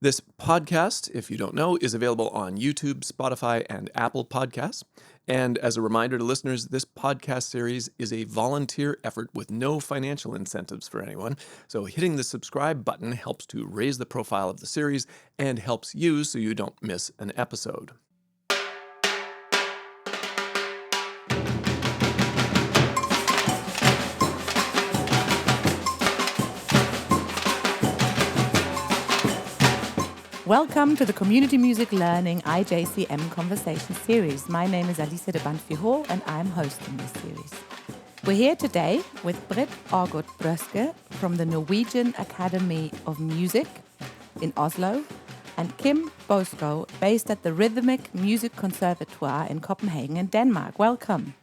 This podcast, if you don't know, is available on YouTube, Spotify, and Apple Podcasts. And as a reminder to listeners, this podcast series is a volunteer effort with no financial incentives for anyone. So hitting the subscribe button helps to raise the profile of the series and helps you so you don't miss an episode. Welcome to the Community Music Learning IJCM Conversation Series. My name is Alicia de Banffy-Hall and I'm hosting this series. We're here today with Brit, Ågot, Brøske from the Norwegian Academy of Music in Oslo and Kim Boeskov, based at the Rhythmic Music Conservatoire in Copenhagen in Denmark. Welcome.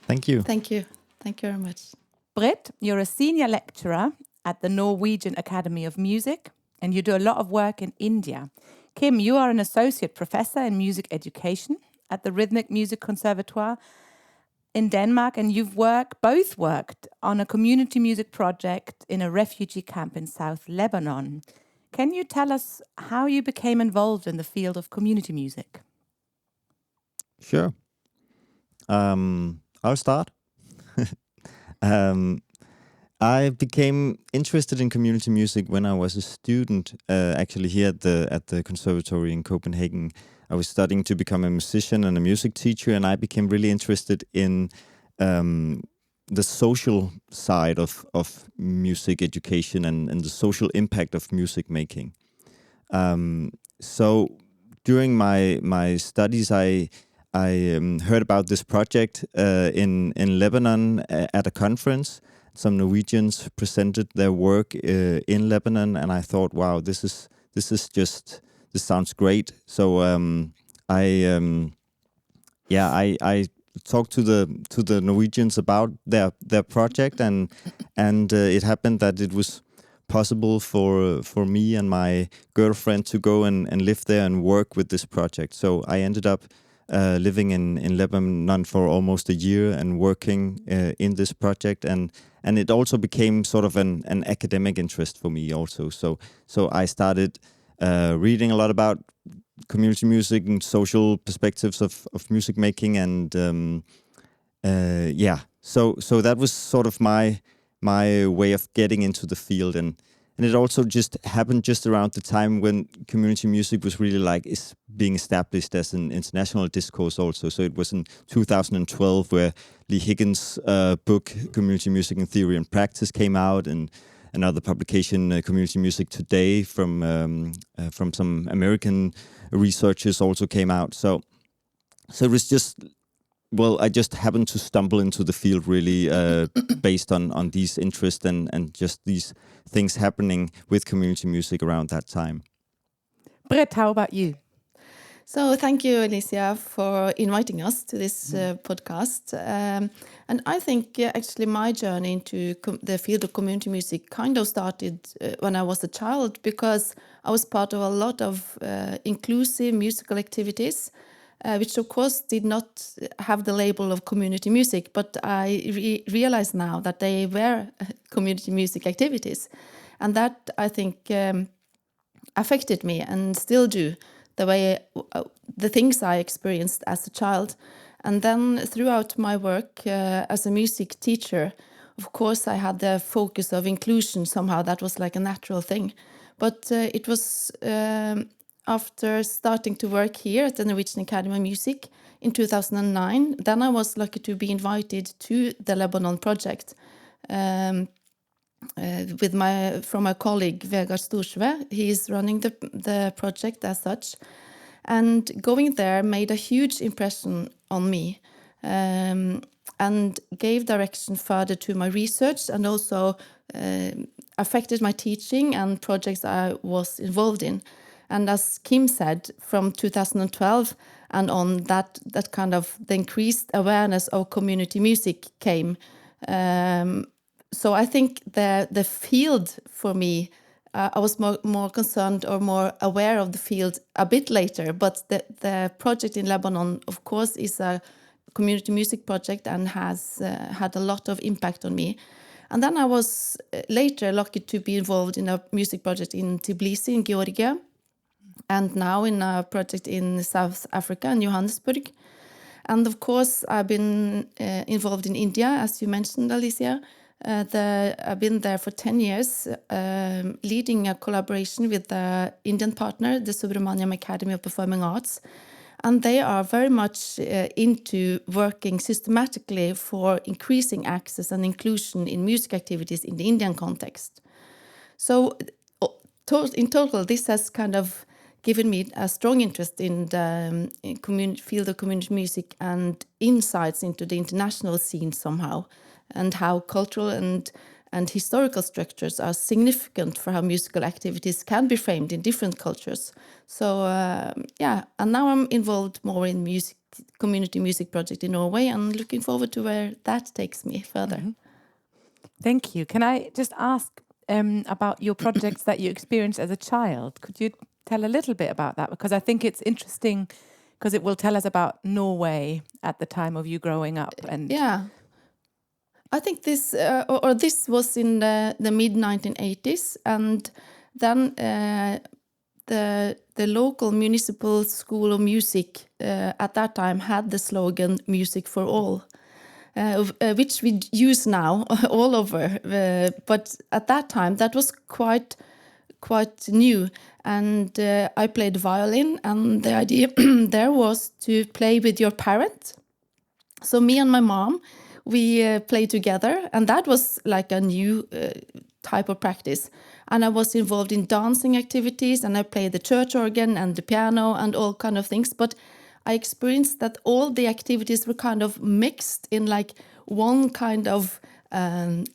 Thank you. Thank you. Thank you very much. Brit, you're a senior lecturer at the Norwegian Academy of Music, and you do a lot of work in India. Kim, you are an associate professor in music education at the Rhythmic Music Conservatoire in Denmark, and you've both worked on a community music project in a refugee camp in South Lebanon. Can you tell us how you became involved in the field of community music? Sure. I'll start. I became interested in community music when I was a student, actually here at the conservatory in Copenhagen. I was studying to become a musician and a music teacher, and I became really interested in the social side of music education and the social impact of music making. So during my studies, I heard about this project in Lebanon at a conference. Some Norwegians presented their work in Lebanon, and I thought, wow, this sounds great. So I talked to the Norwegians about their project, and it happened that it was possible for me and my girlfriend to go and live there and work with this project. So I ended up living in Lebanon for almost a year and working in this project, and it also became sort of an academic interest for me also. So I started reading a lot about community music and social perspectives of music making, and so that was sort of my way of getting into the field, and it also just happened just around the time when community music was really is being established as an international discourse also. So it was in 2012 where Lee Higgins' book, Community Music in Theory and Practice, came out, and another publication, Community Music Today, from some American researchers also came out. So it was just... Well, I just happened to stumble into the field really based on these interests and just these things happening with community music around that time. Brit, how about you? So thank you, Alicia, for inviting us to this podcast. And I think actually my journey into the field of community music kind of started when I was a child, because I was part of a lot of inclusive musical activities, which of course did not have the label of community music, but I realize now that they were community music activities. And that, I think, affected me and still do, the things I experienced as a child. And then throughout my work as a music teacher, of course, I had the focus of inclusion somehow. That was like a natural thing. But it was... after starting to work here at the Norwegian Academy of Music in 2009, then I was lucky to be invited to the Lebanon project from my colleague Vegard Storsve. He is running the project as such, and going there made a huge impression on me, and gave direction further to my research, and also affected my teaching and projects I was involved in. And as Kim said, from 2012 and on, that kind of the increased awareness of community music came. So I think the field for me, I was more concerned or more aware of the field a bit later. But the project in Lebanon, of course, is a community music project and has had a lot of impact on me. And then I was later lucky to be involved in a music project in Tbilisi in Georgia, and now in a project in South Africa, in Johannesburg. And of course, I've been involved in India, as you mentioned, Alicia. I've been there for 10 years, leading a collaboration with the Indian partner, the Subramaniam Academy of Performing Arts. And they are very much into working systematically for increasing access and inclusion in music activities in the Indian context. So in total, this has kind of given me a strong interest in the field of community music and insights into the international scene somehow, and how cultural and historical structures are significant for how musical activities can be framed in different cultures. So and now I'm involved more in community music project in Norway, and looking forward to where that takes me further. Mm-hmm. Thank you. Can I just ask about your projects that you experienced as a child? Could you tell a little bit about that? Because I think it's interesting, because it will tell us about Norway at the time of you growing up. And I think this this was in the mid 1980s, and then the local municipal school of music at that time had the slogan "Music for All," which we use now all over. But at that time, that was quite new. And I played violin, and the idea there was to play with your parent. So me and my mom, we played together, and that was like a new type of practice. And I was involved in dancing activities, and I played the church organ and the piano and all kind of things. But I experienced that all the activities were kind of mixed in like one kind of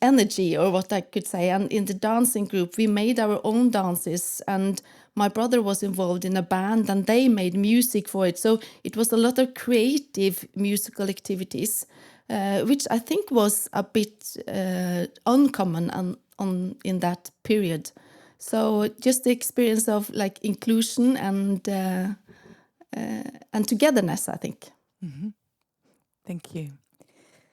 energy, or what I could say. And in the dancing group, we made our own dances, and my brother was involved in a band, and they made music for it. So it was a lot of creative musical activities, which I think was a bit uncommon in that period. So just the experience of like inclusion and togetherness, I think. Mm-hmm. Thank you.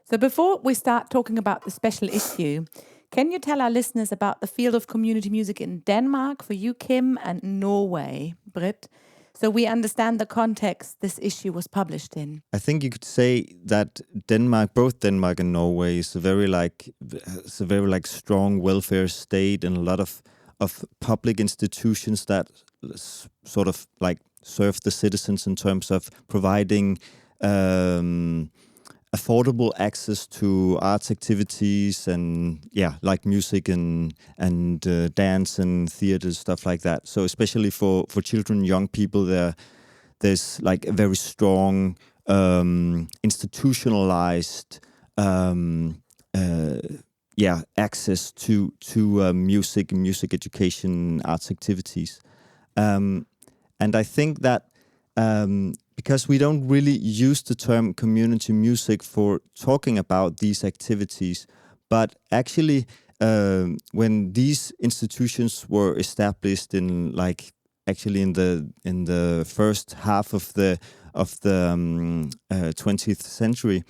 So before we start talking about the special issue, can you tell our listeners about the field of community music in Denmark for you, Kim, and Norway, Brit, so we understand the context this issue was published in? I think you could say that both Denmark and Norway, is a very strong welfare state, and a lot of public institutions that sort of like serve the citizens in terms of providing affordable access to arts activities and like music and dance and theater, stuff like that. So especially for children and young people, there's like a very strong institutionalized access to music education, arts activities, and I think that because we don't really use the term community music for talking about these activities, but actually when these institutions were established in the first half of the 20th century,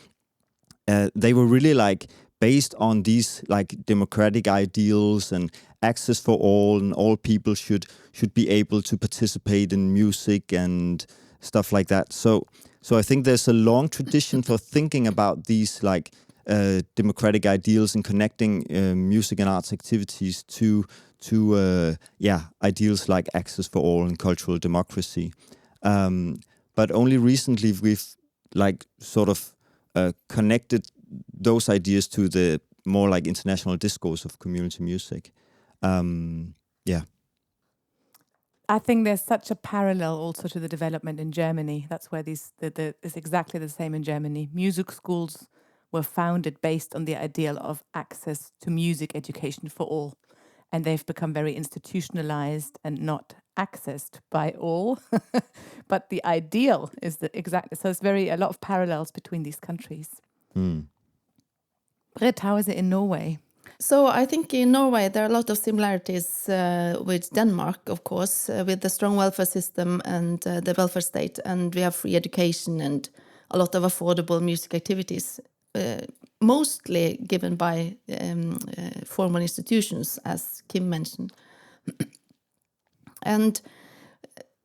they were really like based on these like democratic ideals and access for all, and all people should be able to participate in music and stuff like that. So I think there's a long tradition for thinking about these like democratic ideals and connecting music and arts activities to ideals like access for all and cultural democracy. But only recently we've like sort of connected those ideas to the more like international discourse of community music. I think there's such a parallel also to the development in Germany. That's where it's exactly the same in Germany. Music schools were founded based on the ideal of access to music education for all. And they've become very institutionalized and not accessed by all. But the ideal is exactly. So it's a lot of parallels between these countries. Brit, how is it in Norway? So I think in Norway there are a lot of similarities with Denmark, of course, with the strong welfare system and the welfare state, and we have free education and a lot of affordable music activities, mostly given by formal institutions, as Kim mentioned. And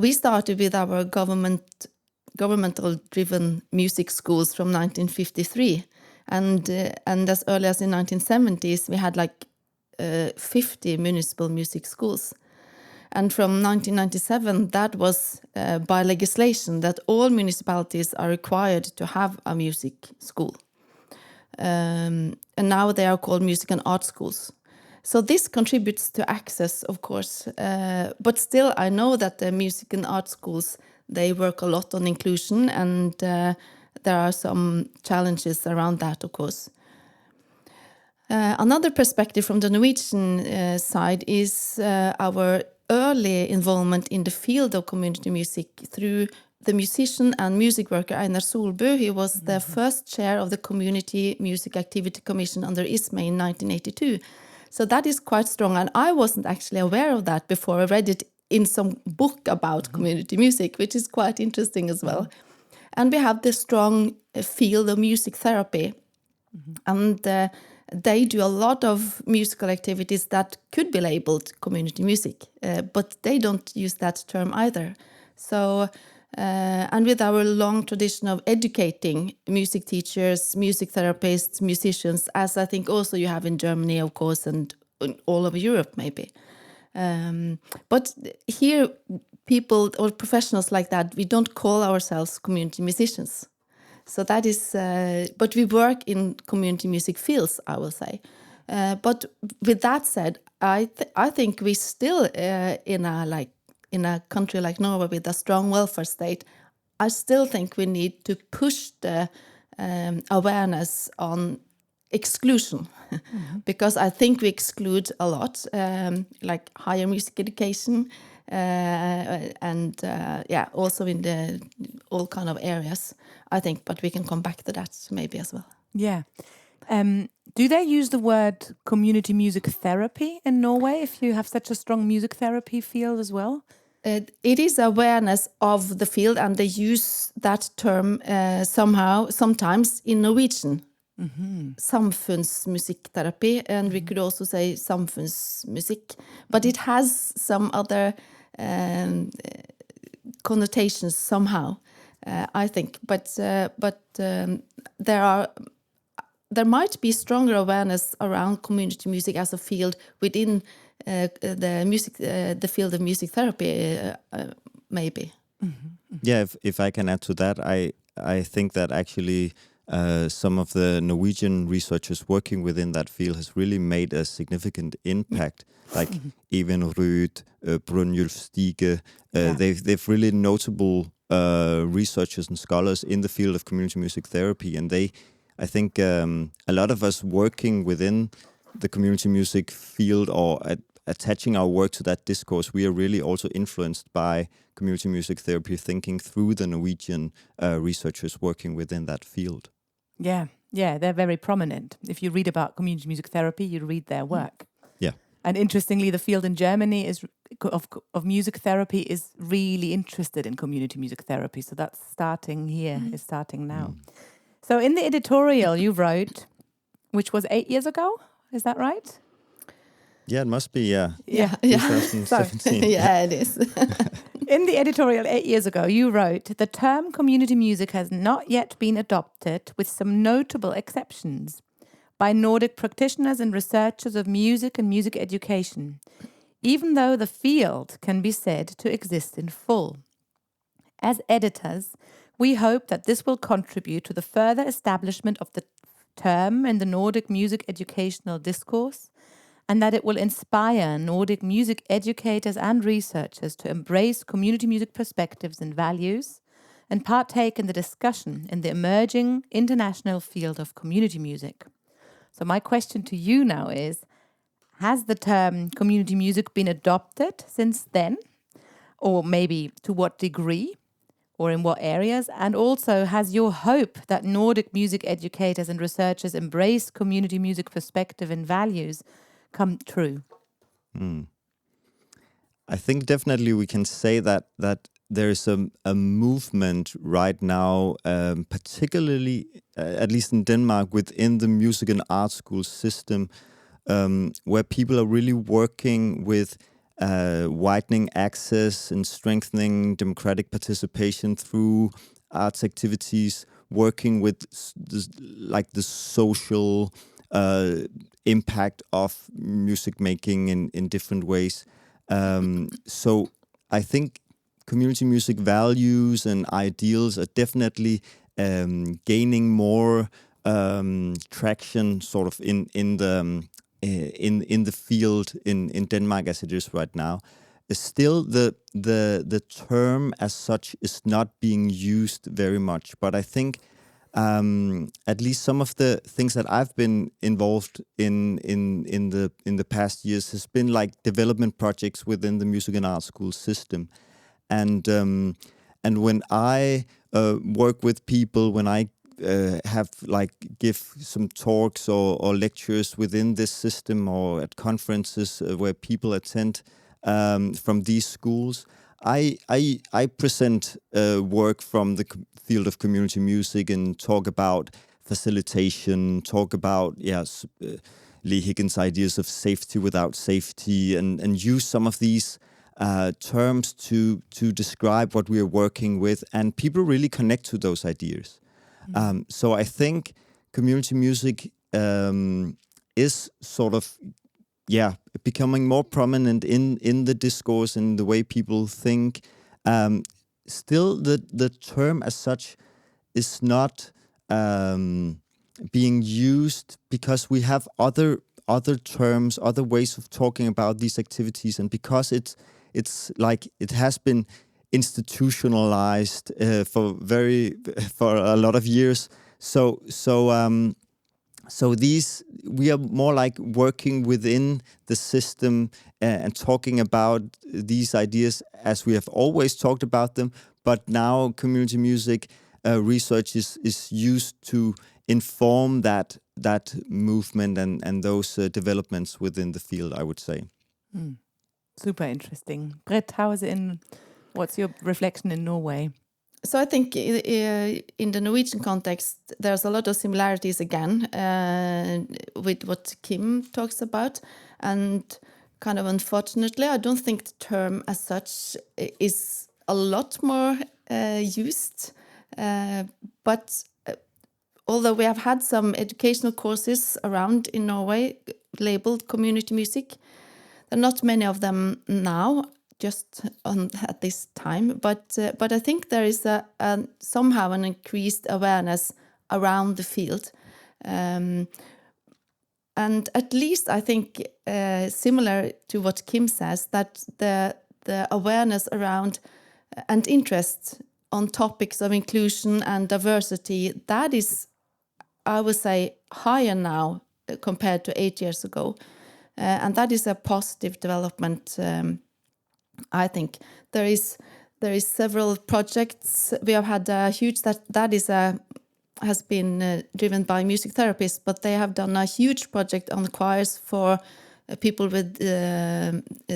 we started with our governmental-driven music schools from 1953, and as early as in 1970s, we had like 50 municipal music schools. And from 1997, that was by legislation that all municipalities are required to have a music school. And now they are called music and art schools. So this contributes to access, of course. But still, I know that the music and art schools, they work a lot on inclusion, and there are some challenges around that, of course. Another perspective from the Norwegian side is our early involvement in the field of community music through the musician and music worker Einar Solbu. He was the first chair of the Community Music Activity Commission under ISME in 1982. So that is quite strong, and I wasn't actually aware of that before I read it in some book about community music, which is quite interesting as well. And we have the strong field of music therapy, and they do a lot of musical activities that could be labeled community music, but they don't use that term either. So, and with our long tradition of educating music teachers, music therapists, musicians, as I think also you have in Germany, of course, and all over Europe, maybe. But here, people or professionals like that, we don't call ourselves community musicians. So that is, but we work in community music fields, I will say. But with that said, I think we still in a country like Norway with a strong welfare state, I still think we need to push the awareness on exclusion, because I think we exclude a lot, like higher music education, and also in the all kind of areas, I think, but we can come back to that maybe as well. Yeah. Do they use the word community music therapy in Norway if you have such a strong music therapy field as well? It is awareness of the field, and they use that term sometimes in Norwegian. Samfunnsmusikkterapi, and we could also say samfunnsmusikk, but it has some other connotations somehow, I think. But there might be stronger awareness around community music as a field within the field of music therapy, maybe. Yeah, if I can add to that, I think that actually some of the Norwegian researchers working within that field has really made a significant impact. Like Even Ruud, Brynjulf Stige, they've really notable researchers and scholars in the field of community music therapy, and I think a lot of us working within the community music field or attaching our work to that discourse, we are really also influenced by community music therapy thinking through the Norwegian researchers working within that field. Yeah, they're very prominent. If you read about community music therapy, you read their work. Yeah. And interestingly, the field in Germany of music therapy is really interested in community music therapy. So that's starting here, is starting now. So in the editorial you wrote, which was 8 years ago, is that right? Yeah, it must be, yeah. 2017. Yeah, it is. In the editorial 8 years ago, you wrote, the term community music has not yet been adopted, with some notable exceptions, by Nordic practitioners and researchers of music and music education, even though the field can be said to exist in full. As editors, we hope that this will contribute to the further establishment of the term in the Nordic music educational discourse, and that it will inspire Nordic music educators and researchers to embrace community music perspectives and values and partake in the discussion in the emerging international field of community music. So my question to you now is, has the term community music been adopted since then? Or maybe to what degree? Or in what areas? And also, has your hope that Nordic music educators and researchers embrace community music perspective and values come true? I think definitely we can say that there's a movement right now, particularly, at least in Denmark, within the music and art school system, where people are really working with widening access and strengthening democratic participation through arts activities, working with the social impact of music making in different ways. So I think community music values and ideals are definitely gaining more traction, sort of in the field in Denmark as it is right now. Still, the term as such is not being used very much, but I think at least some of the things that I've been involved in the past years has been like development projects within the music and art school system, and when I work with people, when I have give some talks or lectures within this system or at conferences where people attend from these schools, I present work from the field of community music and talk about facilitation, talk about Lee Higgins' ideas of safety without safety, and use some of these terms to describe what we are working with, and people really connect to those ideas. So I think community music is sort of becoming more prominent in the discourse and the way people think. Still, the term as such is not being used because we have other terms, other ways of talking about these activities, and because it's like it has been institutionalized for a lot of years. So these, we are more like working within the system and talking about these ideas as we have always talked about them. But now community music research is used to inform that movement and those developments within the field, I would say. Super interesting. Brit, how is it what's your reflection in Norway? So I think in the Norwegian context, there's a lot of similarities again with what Kim talks about. And kind of unfortunately, I don't think the term as such is a lot more used. But although we have had some educational courses around in Norway labeled community music, there are not many of them now, just at this time, but I think there is somehow an increased awareness around the field, and at least I think similar to what Kim says, that the awareness around and interest on topics of inclusion and diversity, that is, I would say, higher now compared to 8 years ago, and that is a positive development. I think there is several projects. We have had a huge has been driven by music therapists, but they have done a huge project on choirs for people with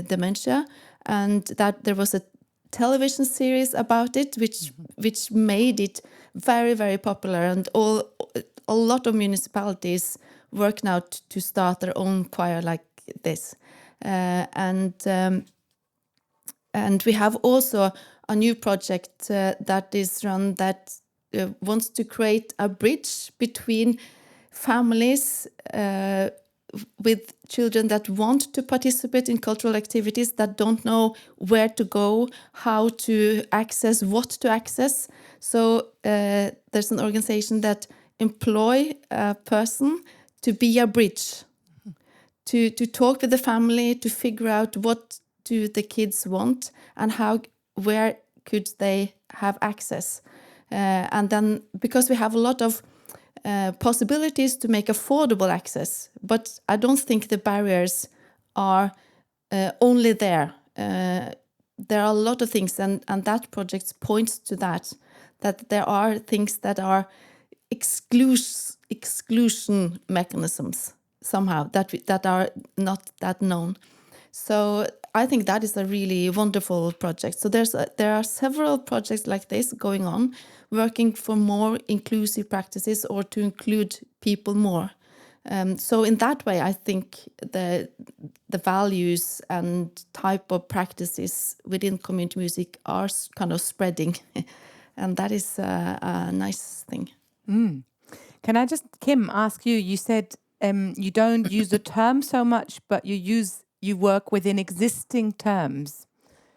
dementia, and that there was a television series about it, which made it very, very popular, and a lot of municipalities work now to start their own choir like this, and we have also a new project that is run that wants to create a bridge between families with children that want to participate in cultural activities, that don't know where to go, how to access, what to access. So there's an organization that employ a person to be a bridge, to talk with the family, to figure out what do the kids want and where could they have access. And then, because we have a lot of possibilities to make affordable access, but I don't think the barriers are only there. There are a lot of things, and that project points to that there are things that are exclusion mechanisms somehow that are not that known. So I think that is a really wonderful project. So there are several projects like this going on, working for more inclusive practices or to include people more. So in that way, I think the values and type of practices within community music are kind of spreading, and that is a nice thing. Can I just, Kim, ask you? You said you don't use the term so much, but you work within existing terms.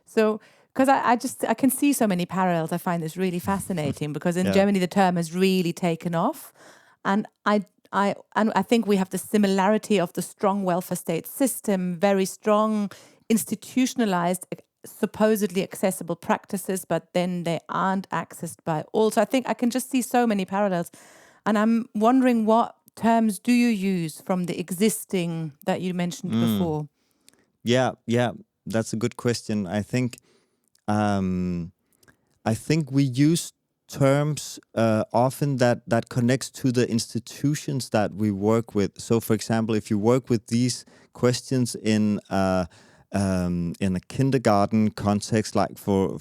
So, because I can see so many parallels. I find this really fascinating because in Germany the term has really taken off, and I think we have the similarity of the strong welfare state system, very strong, institutionalized, supposedly accessible practices, but then they aren't accessed by all. So I think I can just see so many parallels, and I'm wondering what terms do you use from the existing that you mentioned before? Yeah, that's a good question. I think we use terms often that connects to the institutions that we work with. So, for example, if you work with these questions in a kindergarten context, like for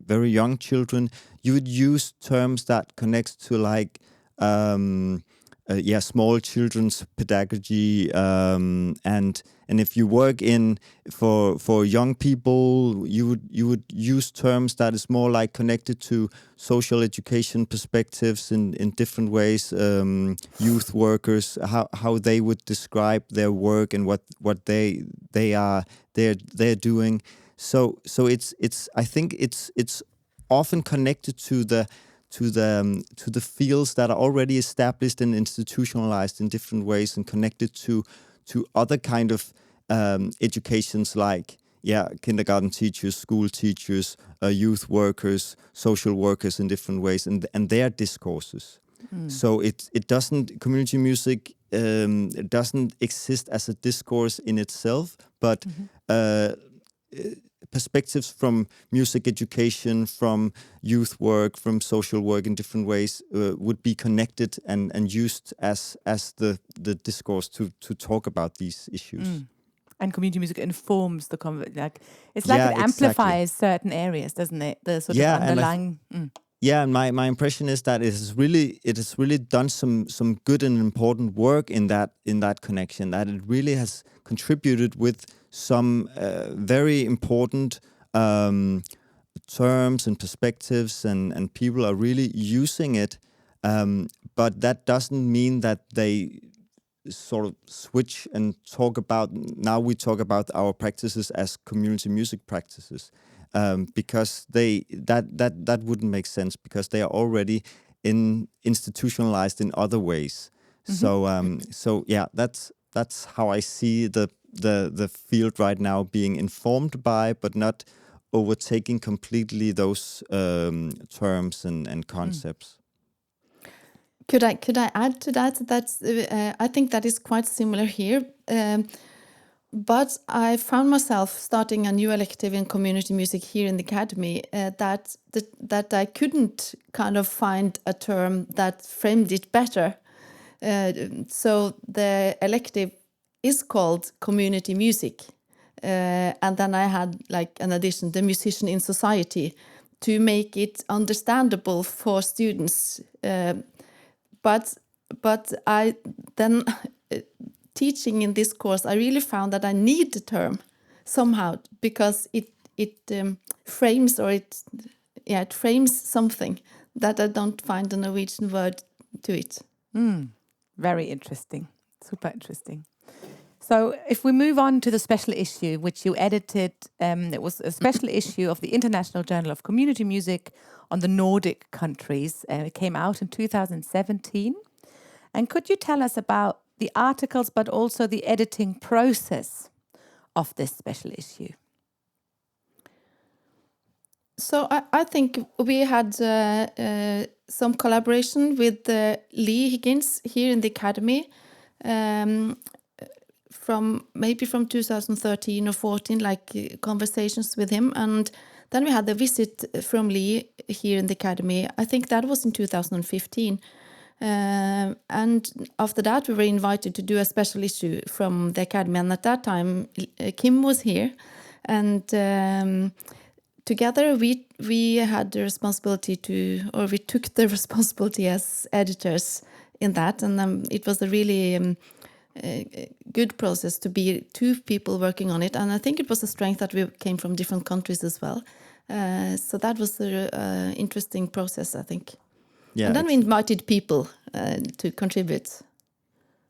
very young children, you would use terms that connects to like small children's pedagogy, and if you work in for young people, you would use terms that is more like connected to social education perspectives in different ways. Youth workers, how they would describe their work and what they're doing. So it's I think it's often connected to the fields that are already established and institutionalized in different ways, and connected to other kind of educations like kindergarten teachers, school teachers, youth workers, social workers in different ways, and their discourses. So it doesn't, community music it doesn't exist as a discourse in itself, but perspectives from music education, from youth work, from social work in different ways would be connected and used as the discourse to talk about these issues. And community music informs the it's like it amplifies certain areas, doesn't it? The sort of underlying. And my impression is that it has really done some good and important work in that connection. That it really has contributed with some very important terms and perspectives, and people are really using it. But that doesn't mean that they sort of switch and talk about, now we talk about our practices as community music practices, because that wouldn't make sense, because they are already institutionalized in other ways. So that's how I see the field right now being informed by, but not overtaking completely those terms and concepts. Could I add to that? That's I think that is quite similar here. But I found myself starting a new elective in community music here in the academy that I couldn't kind of find a term that framed it better. So the elective is called community music, and then I had like an addition, the musician in society, to make it understandable for students. But I then teaching in this course, I really found that I need the term somehow, because it frames, or it frames something that I don't find a Norwegian word to it. Very interesting, super interesting. So if we move on to the special issue, which you edited, it was a special issue of the International Journal of Community Music on the Nordic countries. It came out in 2017. And could you tell us about the articles, but also the editing process of this special issue? So I think we had some collaboration with Lee Higgins here in the academy, from 2013 or 14, like conversations with him. And then we had the visit from Lee here in the academy. I think that was in 2015. And after that, we were invited to do a special issue from the academy. And at that time, Kim was here. And together, we had the responsibility we took the responsibility as editors in that, and it was a really good process to be two people working on it, and I think it was a strength that we came from different countries as well. So that was an interesting process, I think. Yeah, and then we invited people to contribute.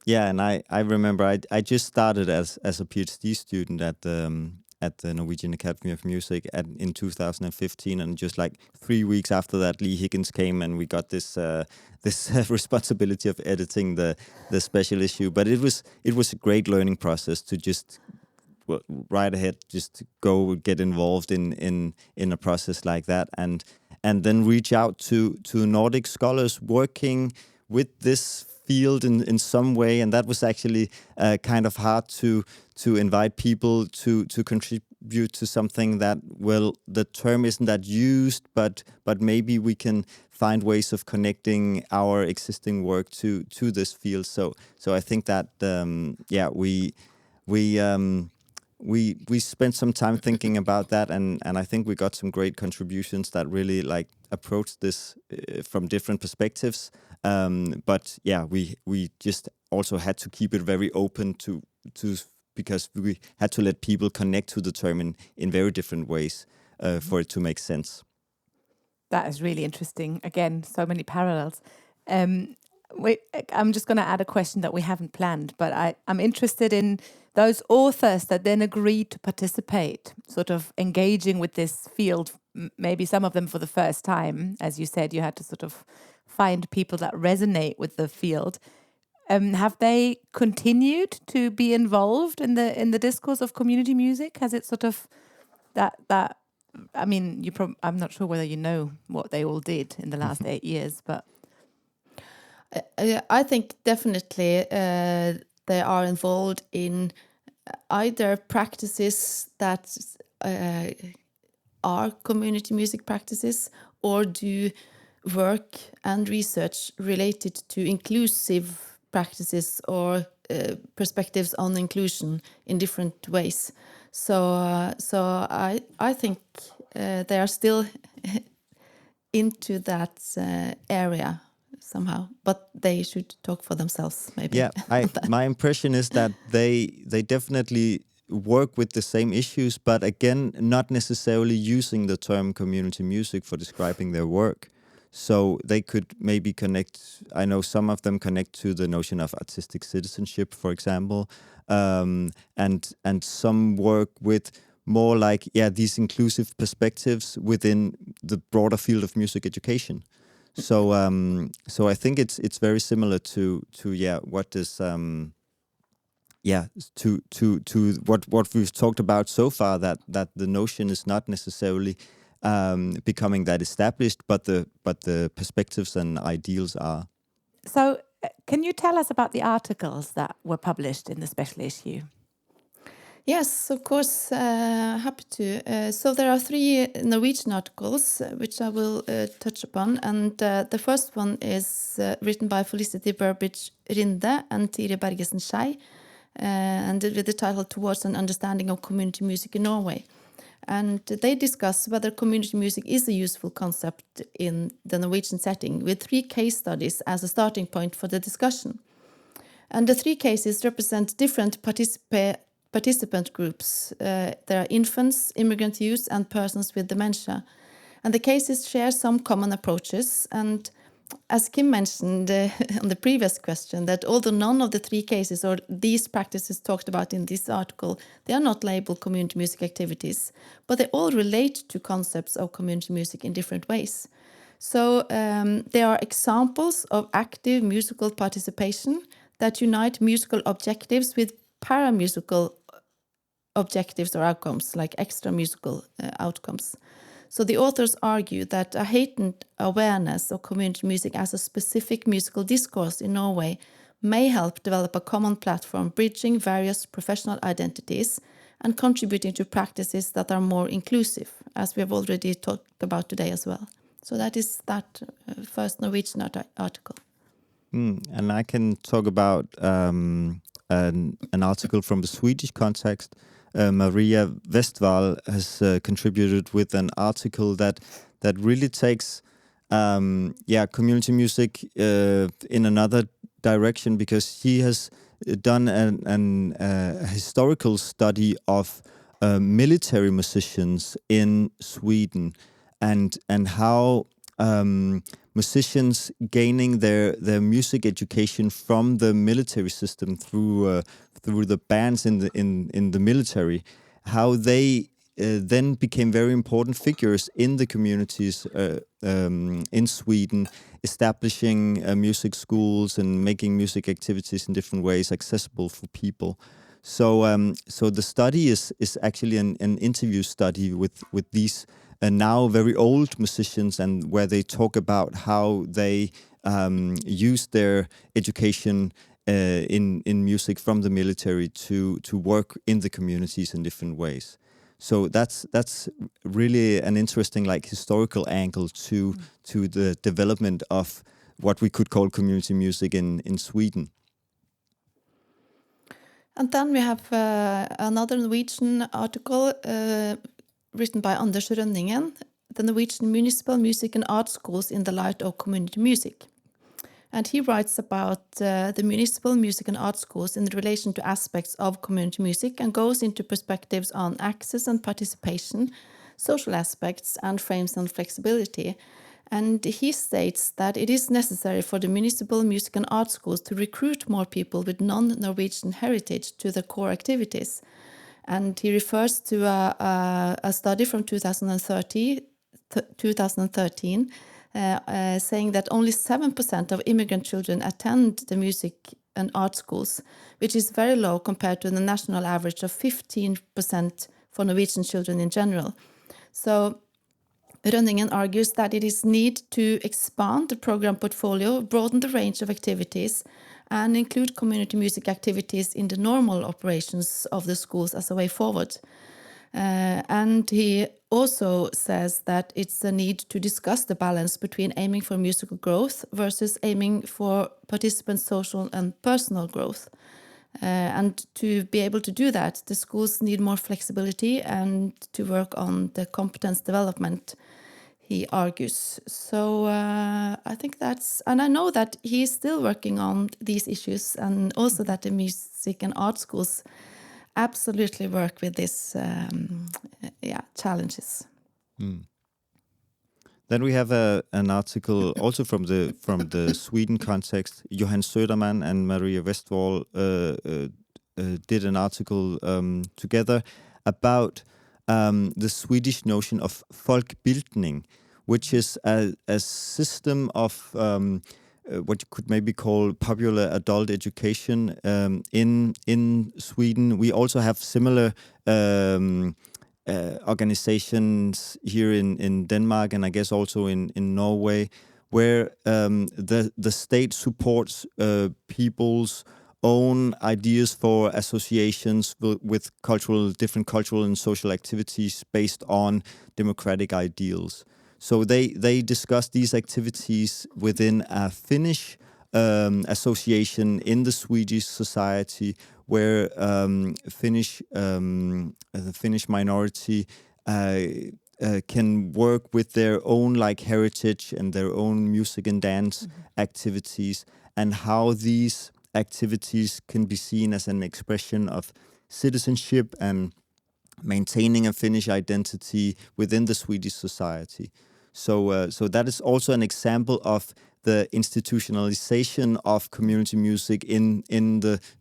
Yeah, and I remember I just started as a PhD student at the Norwegian Academy of Music in 2015, and just like 3 weeks after that, Lee Higgins came, and we got this responsibility of editing the special issue. But it was a great learning process to just right ahead, just go get involved in a process like that, and then reach out to Nordic scholars working with this field in some way. And that was actually kind of hard to invite people to contribute to something that, well, the term isn't that used, but maybe we can find ways of connecting our existing work to this field. So I think that we spent some time thinking about that, and I think we got some great contributions that really like approached this from different perspectives. But yeah, we just also had to keep it very open to because we had to let people connect to the term in very different ways for it to make sense. That is really interesting. Again, so many parallels. I'm just going to add a question that we haven't planned, but I'm interested in those authors that then agreed to participate, sort of engaging with this field, maybe some of them for the first time. As you said, you had to sort of find people that resonate with the field. Have they continued to be involved in the discourse of community music? Has it sort of that? I mean, I'm not sure whether you know what they all did in the last 8 years, but I think definitely they are involved in either practices that are community music practices, or do work and research related to inclusive practices or perspectives on inclusion in different ways. So I think they are still into that area somehow, but they should talk for themselves, maybe. Yeah, my impression is that they definitely work with the same issues, but again, not necessarily using the term community music for describing their work. So they could maybe connect. I know some of them connect to the notion of artistic citizenship, for example, and some work with more like these inclusive perspectives within the broader field of music education. So I think it's very similar to what is to what we've talked about so far, that the notion is not necessarily becoming that established, but the perspectives and ideals are. So can you tell us about the articles that were published in the special issue? Yes, of course, happy to. So there are 3 Norwegian articles, which I will touch upon. And the first one is written by Felicity Burbridge Rinde and Tire Bergesen Skei, and with the title Towards an Understanding of Community Music in Norway. And they discuss whether community music is a useful concept in the Norwegian setting, with 3 case studies as a starting point for the discussion. And the 3 cases represent different participant groups. There are infants, immigrant youth, and persons with dementia. And the cases share some common approaches. And as Kim mentioned on the previous question, that although none of the 3 cases or these practices talked about in this article, they are not labeled community music activities, but they all relate to concepts of community music in different ways. So they are examples of active musical participation that unite musical objectives with paramusical objectives or outcomes, like extra musical outcomes. So the authors argue that a heightened awareness of community music as a specific musical discourse in Norway may help develop a common platform bridging various professional identities and contributing to practices that are more inclusive, as we have already talked about today as well. So that is that first Norwegian article. And I can talk about an article from the Swedish context. Maria Westwall has contributed with an article that really takes community music in another direction because he has done a historical study of military musicians in Sweden and how musicians gaining their music education from the military system through the bands in the military, how they then became very important figures in the communities in Sweden, establishing music schools and making music activities in different ways accessible for people. So the study is actually an interview study with these now very old musicians, and where they talk about how they use their education in music from the military to work in the communities in different ways. So that's really an interesting historical angle to the development of what we could call community music in Sweden. And then we have another Norwegian article written by Anders Rønningen, the Norwegian Municipal Music and Art Schools in the Light of Community Music. And he writes about the municipal music and art schools in relation to aspects of community music and goes into perspectives on access and participation, social aspects, and frames and flexibility. And he states that it is necessary for the municipal music and art schools to recruit more people with non-Norwegian heritage to the core activities. And he refers to a study from 2013, saying that only 7% of immigrant children attend the music and art schools, which is very low compared to the national average of 15% for Norwegian children in general. So Rønningen argues that it is need to expand the program portfolio, broaden the range of activities, and include community music activities in the normal operations of the schools as a way forward. And he also says that it's a need to discuss the balance between aiming for musical growth versus aiming for participants' social and personal growth. And to be able to do that, the schools need more flexibility and to work on the competence development, he argues. So I think that's, and I know that he's still working on these issues, and also that the music and art schools absolutely work with these challenges. Then we have an article also from the Sweden context. Johan Söderman and Maria Westwall did an article together about the Swedish notion of folkbildning, which is a system of what you could maybe call popular adult education in Sweden. We also have similar organizations here in Denmark, and I guess also in Norway, where the state supports people's own ideas for associations with different cultural and social activities based on democratic ideals. So they discuss these activities within a Finnish association in the Swedish society, where the Finnish minority can work with their own heritage and their own music and dance activities, and how these activities can be seen as an expression of citizenship and maintaining a Finnish identity within the Swedish society. So that is also an example of the institutionalization of community music in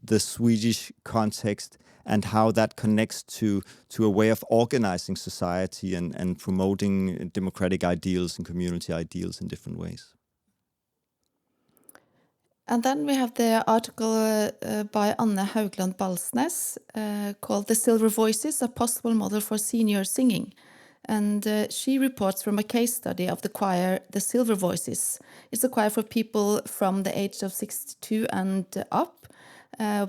the Swedish context, and how that connects to a way of organizing society and promoting democratic ideals and community ideals in different ways. And then we have the article by Anne Haugland Balsnes called "The Silver Voices, a Possible Model for Senior Singing." And she reports from a case study of the choir, The Silver Voices. It's a choir for people from the age of 62 and up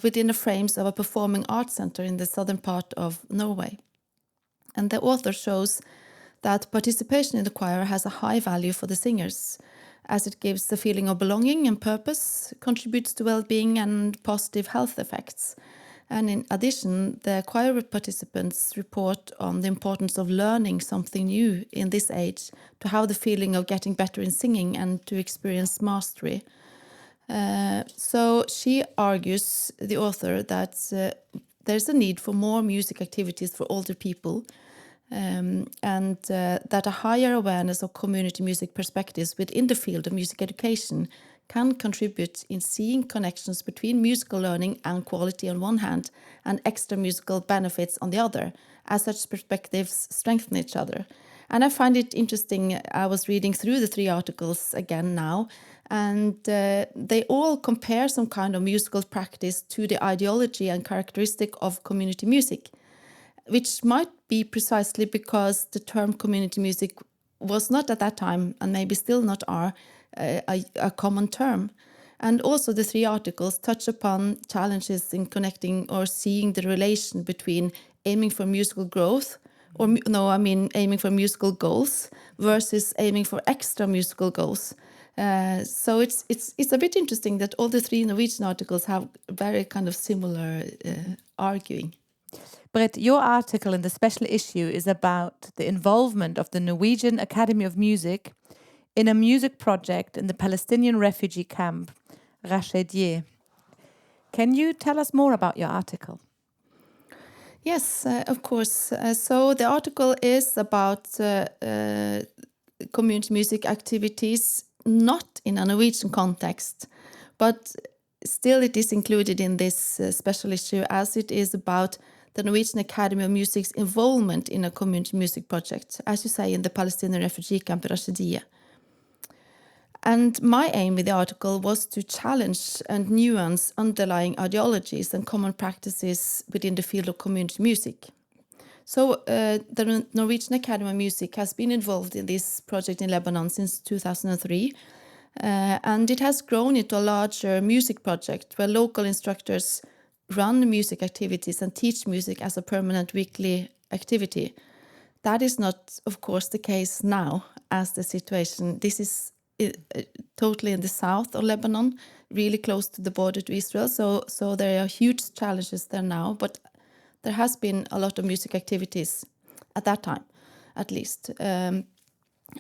within the frames of a performing arts center in the southern part of Norway. And the author shows that participation in the choir has a high value for the singers, as it gives the feeling of belonging and purpose, contributes to well-being and positive health effects. And in addition, the choir participants report on the importance of learning something new in this age, to have the feeling of getting better in singing and to experience mastery. So she argues, the author, that there's a need for more music activities for older people, and that a higher awareness of community music perspectives within the field of music education can contribute in seeing connections between musical learning and quality on one hand and extra musical benefits on the other, as such perspectives strengthen each other. And I find it interesting. I was reading through the 3 articles again now, and they all compare some kind of musical practice to the ideology and characteristic of community music, which might be precisely because the term community music was not at that time, and maybe still not are, a common term. And also the 3 articles touch upon challenges in connecting or seeing the relation between aiming for musical growth, aiming for musical goals versus aiming for extra musical goals. So it's a bit interesting that all the 3 Norwegian articles have very kind of similar arguing. Brit, your article in the special issue is about the involvement of the Norwegian Academy of Music in a music project in the Palestinian refugee camp, Rashidiyeh. Can you tell us more about your article? Yes, of course. So the article is about community music activities, not in a Norwegian context, but still it is included in this special issue, as it is about the Norwegian Academy of Music's involvement in a community music project, as you say, in the Palestinian refugee camp Rashidiyeh. And my aim with the article was to challenge and nuance underlying ideologies and common practices within the field of community music. So the Norwegian Academy of Music has been involved in this project in Lebanon since 2003, and it has grown into a larger music project where local instructors run music activities and teach music as a permanent weekly activity. That is not, of course, the case now, as the situation, this is totally in the south of Lebanon, really close to the border to Israel. So there are huge challenges there now, but there has been a lot of music activities at that time, at least. And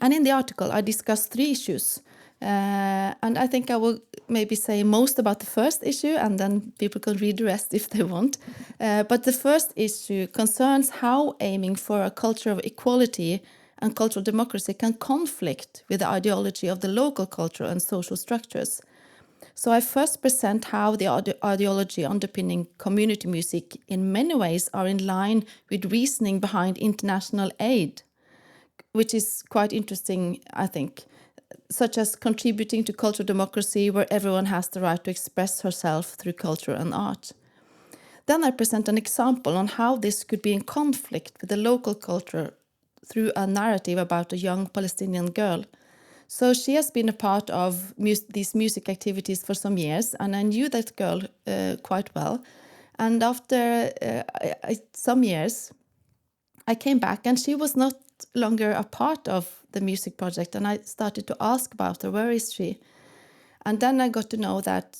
in the article, I discussed 3 issues. And I think I will maybe say most about the first issue, and then people can read the rest if they want. But the first issue concerns how aiming for a culture of equality and cultural democracy can conflict with the ideology of the local culture and social structures. So I first present how the ideology underpinning community music in many ways are in line with reasoning behind international aid, which is quite interesting, I think, such as contributing to cultural democracy where everyone has the right to express herself through culture and art. Then I present an example on how this could be in conflict with the local culture through a narrative about a young Palestinian girl. So she has been a part of these music activities for some years, and I knew that girl quite well. And after some years, I came back, and she was not longer a part of the music project, and I started to ask about her, where is she? And then I got to know that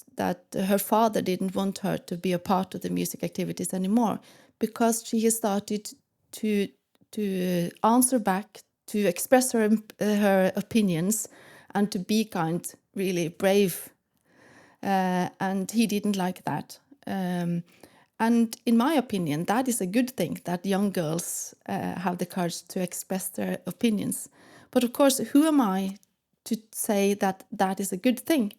her father didn't want her to be a part of the music activities anymore, because she has started to answer back, to express her opinions, and to be really brave. And he didn't like that. And in my opinion, that is a good thing, that young girls have the courage to express their opinions. But of course, who am I to say that that is a good thing?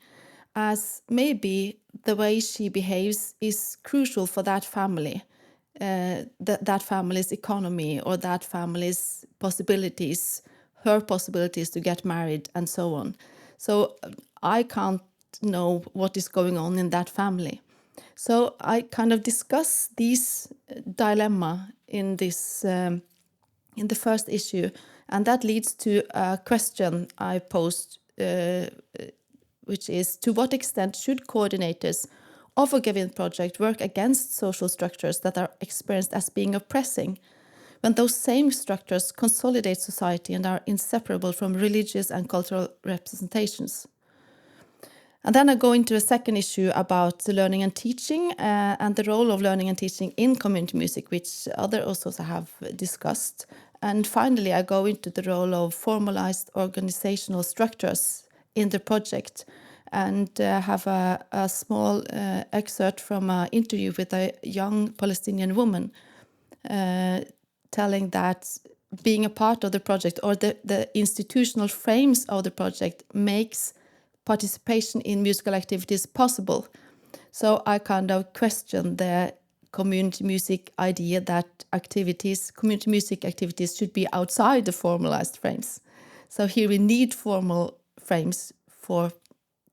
As maybe the way she behaves is crucial for that family, that family's economy, or that family's possibilities, her possibilities to get married, and so on. So I can't know what is going on in that family. So I kind of discuss these dilemma in this in the first issue, and that leads to a question I posed, which is, to what extent should coordinators of a given project work against social structures that are experienced as being oppressing, when those same structures consolidate society and are inseparable from religious and cultural representations? And then I go into a second issue about the learning and teaching, and the role of learning and teaching in community music, which others also have discussed. And finally, I go into the role of formalized organizational structures in the project, and have a small excerpt from an interview with a young Palestinian woman telling that being a part of the project, or the institutional frames of the project, makes participation in musical activities possible. So I kind of question the community music idea that community music activities should be outside the formalized frames. So here we need formal frames for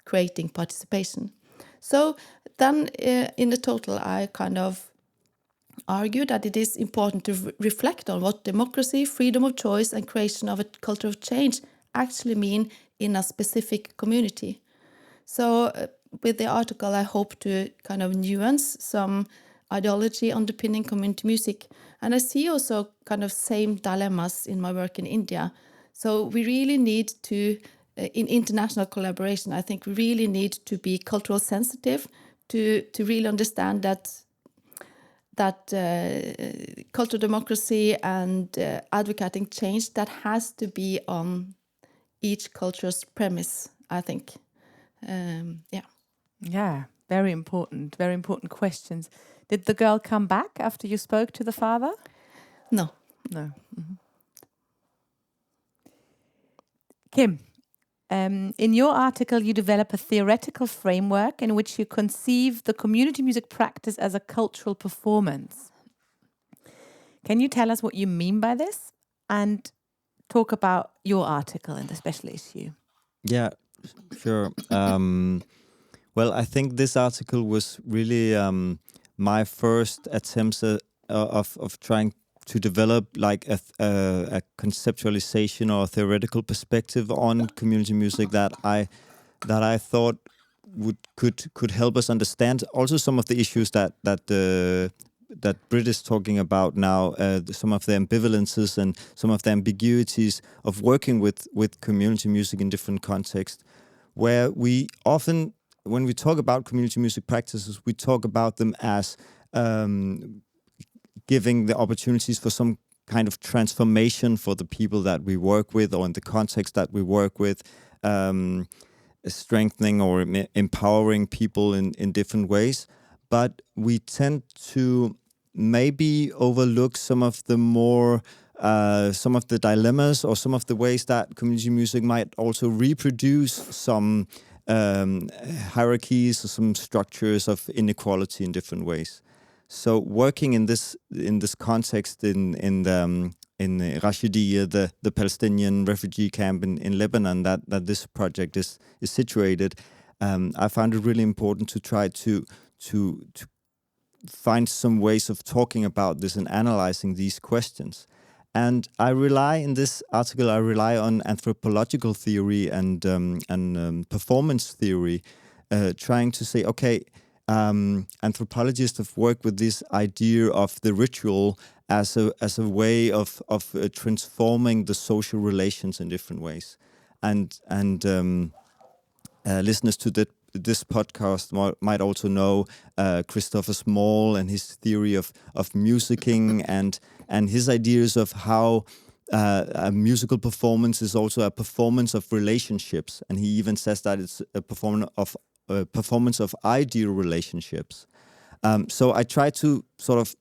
creating participation. So then in the total, I kind of argue that it is important to reflect on what democracy, freedom of choice, and creation of a culture of change actually mean in a specific community. So with the article, I hope to kind of nuance some ideology underpinning community music. And I see also kind of same dilemmas in my work in India. So we really need to, in international collaboration, I think we really need to be cultural sensitive to really understand that cultural democracy and advocating change, that has to be on each culture's premise, I think. Yeah, very important questions. Did the girl come back after you spoke to the father? No. Mm-hmm. Kim, in your article, you develop a theoretical framework in which you conceive the community music practice as a cultural performance. Can you tell us what you mean by this and talk about your article in the special issue? Yeah, sure. Well, I think this article was really my first attempts of trying to develop like a conceptualization or a theoretical perspective on community music that I thought could help us understand also some of the issues that Brit is talking about now, some of the ambivalences and some of the ambiguities of working with community music in different contexts, where we often, when we talk about community music practices, we talk about them as giving the opportunities for some kind of transformation for the people that we work with, or in the context that we work with, strengthening or empowering people in different ways. But we tend to maybe overlook some of the more some of the dilemmas or some of the ways that community music might also reproduce some hierarchies or some structures of inequality in different ways. So working in this context in Rashidiya, the Palestinian refugee camp in Lebanon, that this project is situated, I found it really important to try to find some ways of talking about this and analyzing these questions. And in this article, I rely on anthropological theory and performance theory, trying to say, okay, anthropologists have worked with this idea of the ritual as a way of transforming the social relations in different ways. And listeners to this podcast might also know Christopher Small and his theory of musicking and his ideas of how a musical performance is also a performance of relationships, and he even says that it's a performance of ideal relationships. So I try to sort of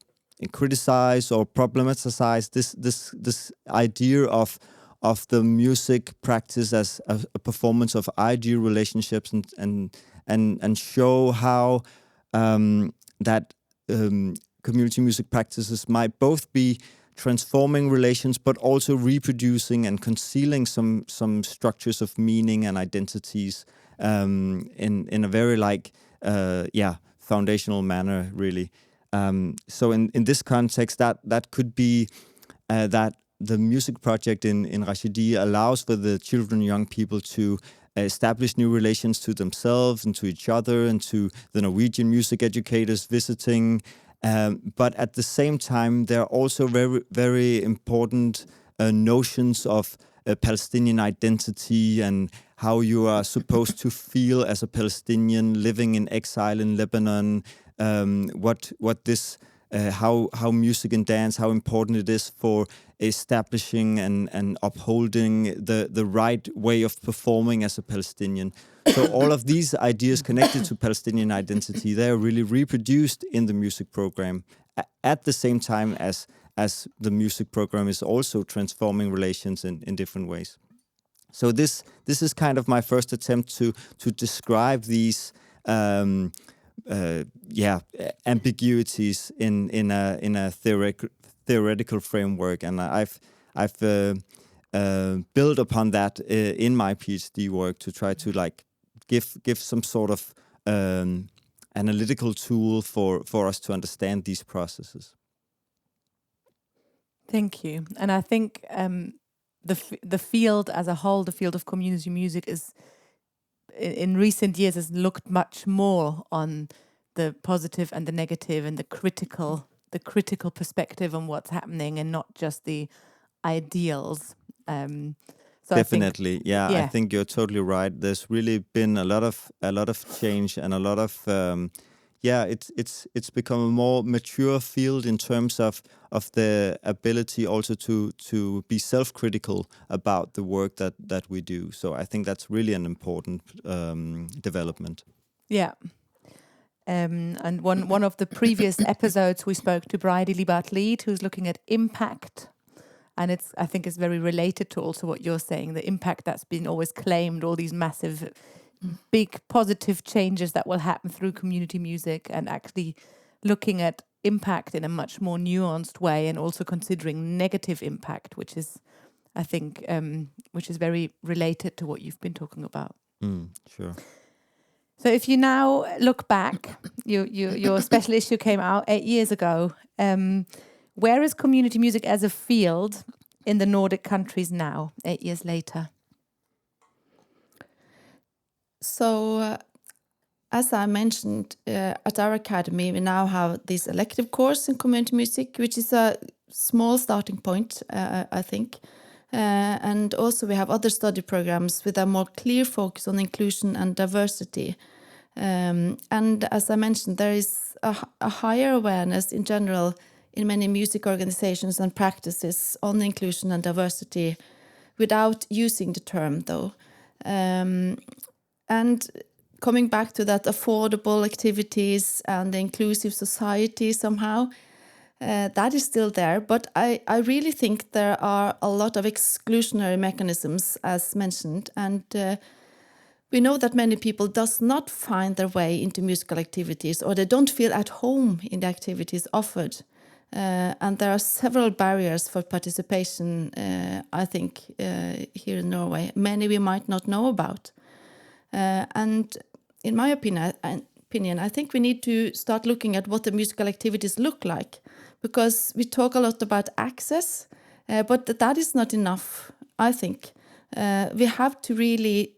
criticize or problematize this idea of the music practice as a performance of ideal relationships, and show how that community music practices might both be transforming relations, but also reproducing and concealing some structures of meaning and identities in a very foundational manner, really. So in this context, that could be that the music project in Rashidiya allows for the children and young people to establish new relations to themselves and to each other and to the Norwegian music educators visiting. But at the same time, there are also very, very important notions of Palestinian identity and how you are supposed to feel as a Palestinian living in exile in Lebanon, what this how music and dance, how important it is for establishing and upholding the right way of performing as a Palestinian. So all of these ideas connected to Palestinian identity, they are really reproduced in the music program at the same time as the music program is also transforming relations in different ways. So this is kind of my first attempt to describe these ambiguities in a theoretical framework, and I've built upon that in my PhD work to try to like give some sort of analytical tool for us to understand these processes. Thank you. And I think the field as a whole, the field of community music, is in recent years has looked much more on the positive and the negative and the critical perspective on what's happening, and not just the ideals. So Definitely, I think you're totally right. There's really been a lot of change and a lot of it's become a more mature field in terms of the ability also to be self-critical about the work that we do. So I think that's really an important development. Yeah. And one of the previous episodes we spoke to Brit Libat-Lead, who's looking at impact. And I think it's very related to also what you're saying, the impact that's been always claimed, all these massive, big positive changes that will happen through community music, and actually looking at impact in a much more nuanced way, and also considering negative impact, which is, I think, which is very related to what you've been talking about. Sure. So if you now look back, your special issue came out 8 years ago. Where is community music as a field in the Nordic countries now, 8 years later? So, as I mentioned, at our academy, we now have this elective course in community music, which is a small starting point, I think. And also we have other study programs with a more clear focus on inclusion and diversity. And as I mentioned, there is a higher awareness in general in many music organizations and practices on inclusion and diversity without using the term, though. And coming back to that, affordable activities and the inclusive society somehow, that is still there. But I really think there are a lot of exclusionary mechanisms, as mentioned. And we know that many people does not find their way into musical activities, or they don't feel at home in the activities offered. And there are several barriers for participation, I think, here in Norway. Many we might not know about. And in my opinion, I think we need to start looking at what the musical activities look like, because we talk a lot about access, but that is not enough, I think. We have to really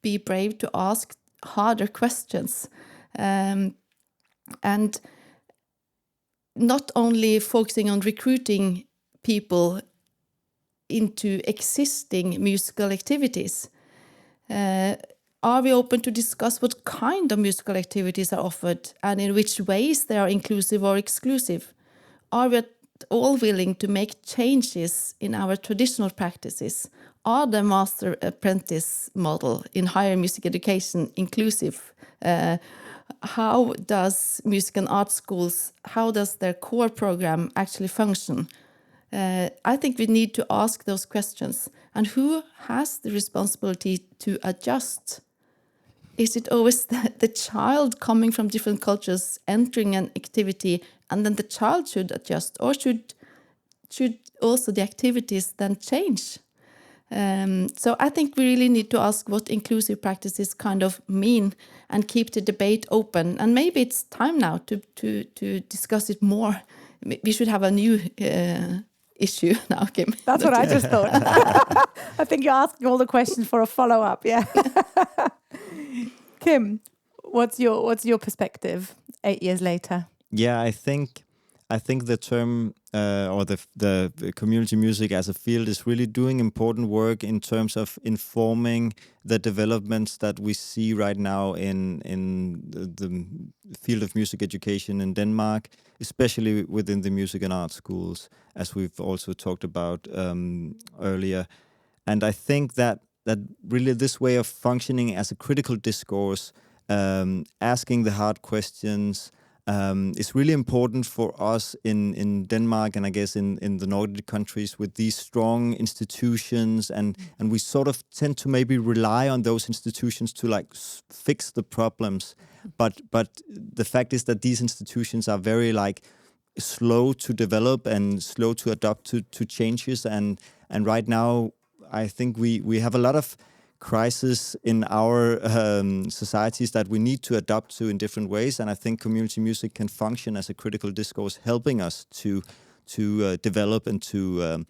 be brave to ask harder questions. And not only focusing on recruiting people into existing musical activities. Are we open to discuss what kind of musical activities are offered and in which ways they are inclusive or exclusive? Are we at all willing to make changes in our traditional practices? Are the master apprentice model in higher music education inclusive? How does music and art schools, how does their core program actually function? I think we need to ask those questions. And who has the responsibility to adjust? Is it always the child coming from different cultures entering an activity and then the child should adjust? Or should also the activities then change? So I think we really need to ask what inclusive practices kind of mean and keep the debate open. And maybe it's time now to discuss it more. We should have a new issue now, Kim. That's what I just thought. I think you're asking all the questions for a follow-up, yeah. Kim, what's your perspective 8 years later? Yeah, I think I think the term or the community music as a field is really doing important work in terms of informing the developments that we see right now in the field of music education in Denmark, especially within the music and art schools, as we've also talked about earlier. And I think that really this way of functioning as a critical discourse, asking the hard questions, is really important for us in Denmark, and I guess in the Nordic countries, with these strong institutions, and we sort of tend to maybe rely on those institutions to like fix the problems, but the fact is that these institutions are very like slow to develop and slow to adapt to changes, and right now I think we have a lot of crisis in our societies that we need to adapt to in different ways, and I think community music can function as a critical discourse, helping us to develop and to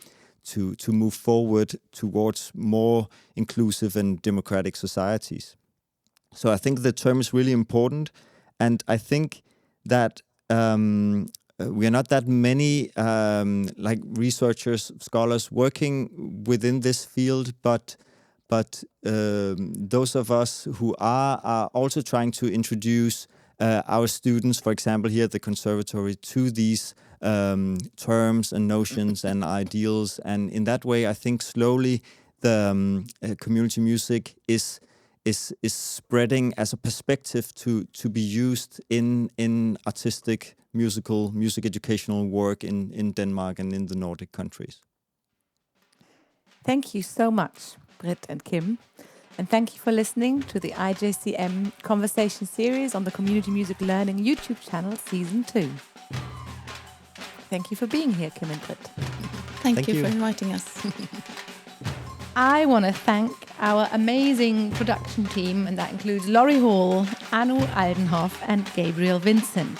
move forward towards more inclusive and democratic societies. So I think the term is really important, and I think that we are not that many like researchers, scholars working within this field, but those of us who are also trying to introduce our students, for example, here at the conservatory, to these terms and notions and ideals. And in that way, I think slowly the community music is spreading as a perspective to be used in artistic, music educational work in Denmark and in the Nordic countries. Thank you so much, Brit and Kim. And thank you for listening to the IJCM Conversation Series on the Community Music Learning YouTube channel, Season 2. Thank you for being here, Kim and Brit. Thank you for inviting us. I want to thank our amazing production team, and that includes Laurie Hall, Anu Aldenhoff and Gabriel Vincent.